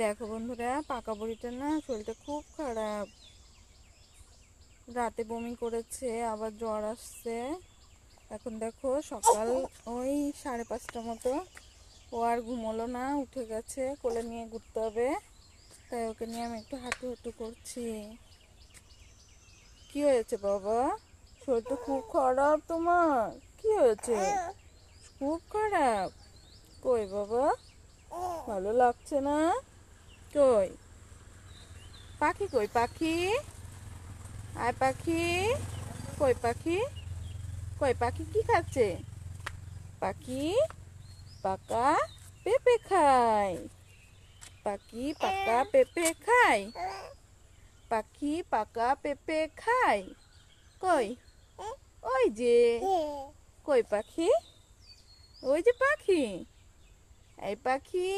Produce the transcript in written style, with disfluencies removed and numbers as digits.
দেখো বন্ধুরা, পাকা বুড়িটা না শরীরটা খুব খারাপ। রাতে বমি করেছে, আবার জ্বর আসছে। এখন দেখো সকাল ওই 5:30 মতো, ও আর ঘুমোলো না, উঠে গেছে। কোলে নিয়ে ঘুরতে হবে, তাই ওকে নিয়ে আমি একটু হাঁটু হাঁটু করছি। কি হয়েছে বাবা? শরীরটা খুব খারাপ তোমার? কি হয়েছে? খুব খারাপ? কই বাবা, ভালো লাগছে না? কই পাখি? কই পাখি? আয় পাখি। কই পাখি? কই পাখি কি খাচ্ছে? পাখি পাকা পেঁপে খায়। পাখি পাকা পেঁপে খায়। পাখি পাকা পেঁপে খায়। কই? ওই যে। কই পাখি? ওই যে পাখি। এই পাখি,